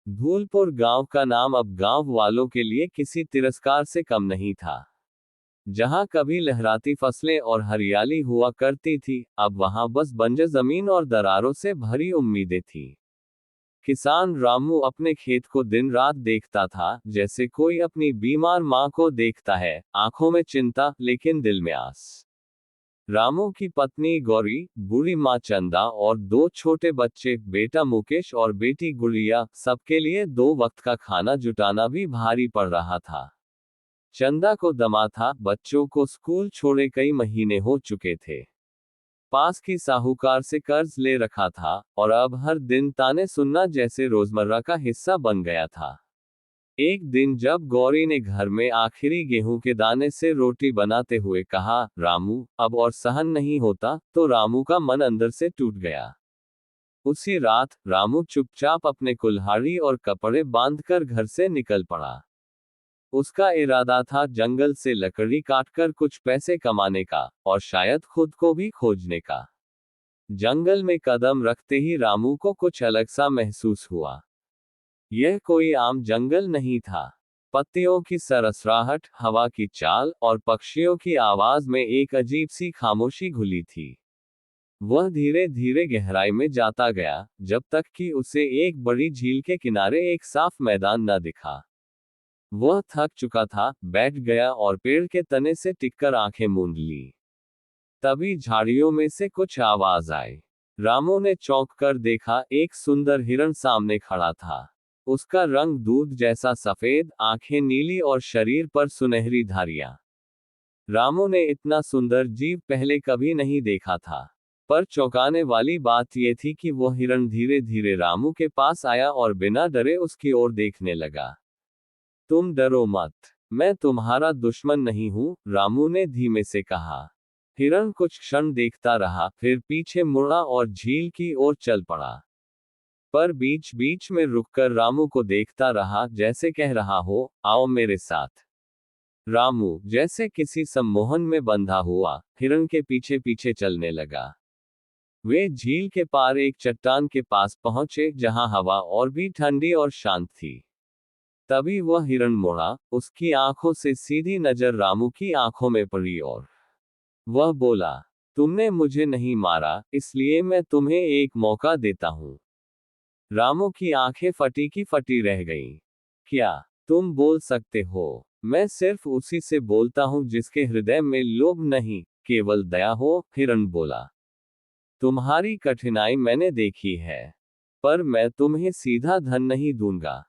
धूलपुर गांव का नाम अब गांव वालों के लिए किसी तिरस्कार से कम नहीं था। जहां कभी लहराती फसलें और हरियाली हुआ करती थी, अब वहां बस बंजर जमीन और दरारों से भरी उम्मीदें थी। किसान रामू अपने खेत को दिन रात देखता था, जैसे कोई अपनी बीमार मां को देखता है, आंखों में चिंता लेकिन दिल में आस। रामू की पत्नी गौरी, बूढ़ी माँ चंदा और दो छोटे बच्चे, बेटा मुकेश और बेटी गुड़िया, सबके लिए दो वक्त का खाना जुटाना भी भारी पड़ रहा था। चंदा को दमा था, बच्चों को स्कूल छोड़े कई महीने हो चुके थे। पास की साहूकार से कर्ज ले रखा था, और अब हर दिन ताने सुनना जैसे रोजमर्रा का हिस्सा बन गया था। एक दिन जब गौरी ने घर में आखिरी गेहूं के दाने से रोटी बनाते हुए कहा, रामू अब और सहन नहीं होता, तो रामू का मन अंदर से टूट गया। उसी रात रामू चुपचाप अपने कुल्हाड़ी और कपड़े बांधकर घर से निकल पड़ा। उसका इरादा था जंगल से लकड़ी काटकर कुछ पैसे कमाने का, और शायद खुद को भी खोजने का। जंगल में कदम रखते ही रामू को कुछ अलग सा महसूस हुआ। यह कोई आम जंगल नहीं था। पत्तियों की सरसराहट, हवा की चाल और पक्षियों की आवाज में एक अजीब सी खामोशी घुली थी। वह धीरे धीरे गहराई में जाता गया, जब तक कि उसे एक बड़ी झील के किनारे एक साफ मैदान न दिखा। वह थक चुका था, बैठ गया और पेड़ के तने से टिककर आंखें मूंद ली। तभी झाड़ियों में से कुछ आवाज आई। रामू ने चौंक कर देखा, एक सुंदर हिरण सामने खड़ा था। उसका रंग दूध जैसा सफेद, आंखें नीली और शरीर पर सुनहरी धारियां। रामू ने इतना सुंदर जीव पहले कभी नहीं देखा था। पर चौंकाने वाली बात यह थी कि वह हिरण धीरे धीरे रामू के पास आया और बिना डरे उसकी ओर देखने लगा। तुम डरो मत, मैं तुम्हारा दुश्मन नहीं हूं, रामू ने धीमे से कहा। हिरण कुछ क्षण देखता रहा, फिर पीछे मुड़ा और झील की ओर चल पड़ा। पर बीच बीच में रुककर रामू को देखता रहा, जैसे कह रहा हो, आओ मेरे साथ। रामू जैसे किसी सम्मोहन में बंधा हुआ, हिरण के पीछे पीछे चलने लगा। वे झील के पार एक चट्टान के पास पहुंचे, जहां हवा और भी ठंडी और शांत थी। तभी वह हिरण मुड़ा, उसकी आंखों से सीधी नजर रामू की आंखों में पड़ी और वह बोला, तुमने मुझे नहीं मारा, इसलिए मैं तुम्हें एक मौका देता हूं। रामू की आंखें फटी की फटी रह गईं। क्या तुम बोल सकते हो? मैं सिर्फ उसी से बोलता हूं जिसके हृदय में लोभ नहीं, केवल दया हो, हिरण बोला। तुम्हारी कठिनाई मैंने देखी है, पर मैं तुम्हें सीधा धन नहीं दूंगा।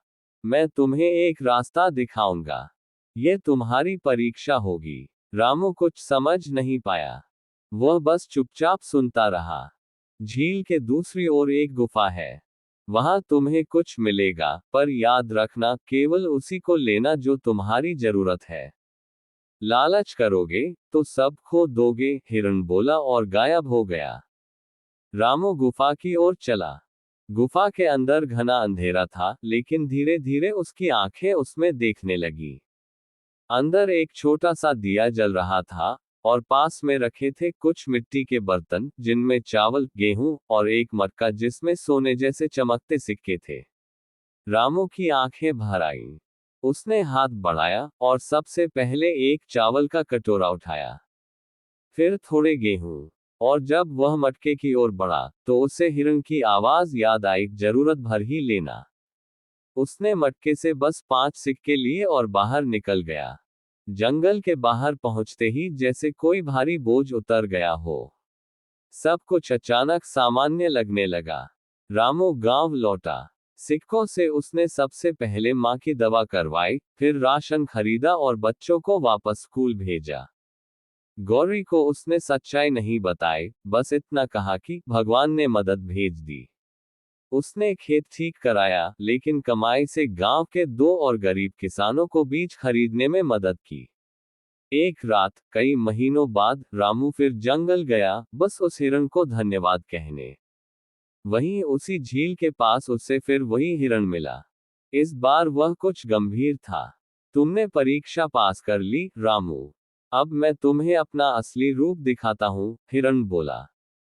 मैं तुम्हें एक रास्ता दिखाऊंगा। यह तुम्हारी परीक्षा होगी। रामू कुछ समझ नहीं पाया। वह बस चुपचाप सुनता रहा। झील के दूसरी ओर एक गुफा है। वहां तुम्हें कुछ मिलेगा, पर याद रखना, केवल उसी को लेना जो तुम्हारी जरूरत है। लालच करोगे तो सब खो दोगे, हिरण बोला और गायब हो गया। रामू गुफा की ओर चला। गुफा के अंदर घना अंधेरा था, लेकिन धीरे धीरे उसकी आंखें उसमें देखने लगी। अंदर एक छोटा सा दिया जल रहा था, और पास में रखे थे कुछ मिट्टी के बर्तन, जिनमें चावल, गेहूं और एक मटका जिसमें सोने जैसे चमकते सिक्के थे। रामू की आंखें भर आईं। उसने हाथ बढ़ाया और सबसे पहले एक चावल का कटोरा उठाया, फिर थोड़े गेहूं, और जब वह मटके की ओर बढ़ा, तो उसे हिरण की आवाज याद आई, जरूरत भर ही लेना। उसने मटके से बस 5 सिक्के लिए और बाहर निकल गया। जंगल के बाहर पहुंचते ही जैसे कोई भारी बोझ उतर गया हो। सब कुछ अचानक सामान्य लगने लगा। रामू गांव लौटा। सिक्कों से उसने सबसे पहले मां की दवा करवाई, फिर राशन खरीदा और बच्चों को वापस स्कूल भेजा। गौरी को उसने सच्चाई नहीं बताई, बस इतना कहा कि भगवान ने मदद भेज दी। उसने खेत ठीक कराया, लेकिन कमाई से गांव के 2 और गरीब किसानों को बीज खरीदने में मदद की। एक रात, कई महीनों बाद, रामू फिर जंगल गया, बस उस हिरण को धन्यवाद कहने। वहीं उसी झील के पास उसे फिर वही हिरण मिला। इस बार वह कुछ गंभीर था। तुमने परीक्षा पास कर ली, रामू। अब मैं तुम्हें अपना असली रूप दिखाता हूं, हिरण बोला।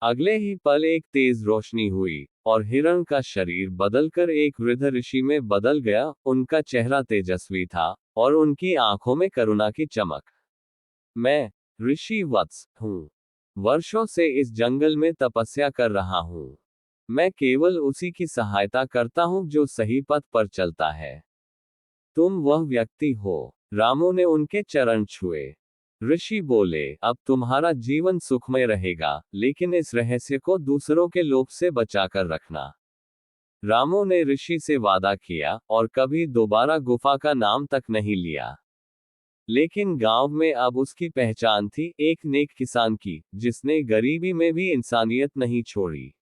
अगले ही पल एक तेज रोशनी हुई, और हिरण का शरीर बदलकर एक वृद्ध ऋषि में बदल गया। उनका चेहरा तेजस्वी था और उनकी आंखों में करुणा की चमक। मैं ऋषि वत्स हूँ। वर्षों से इस जंगल में तपस्या कर रहा हूँ। मैं केवल उसी की सहायता करता हूँ जो सही पथ पर चलता है। तुम वह व्यक्ति हो। रामू ने उनके चरण छुए। ऋषि बोले, अब तुम्हारा जीवन सुखमय रहेगा, लेकिन इस रहस्य को दूसरों के लोभ से बचाकर रखना। रामू ने ऋषि से वादा किया और कभी दोबारा गुफा का नाम तक नहीं लिया। लेकिन गांव में अब उसकी पहचान थी, एक नेक किसान की, जिसने गरीबी में भी इंसानियत नहीं छोड़ी।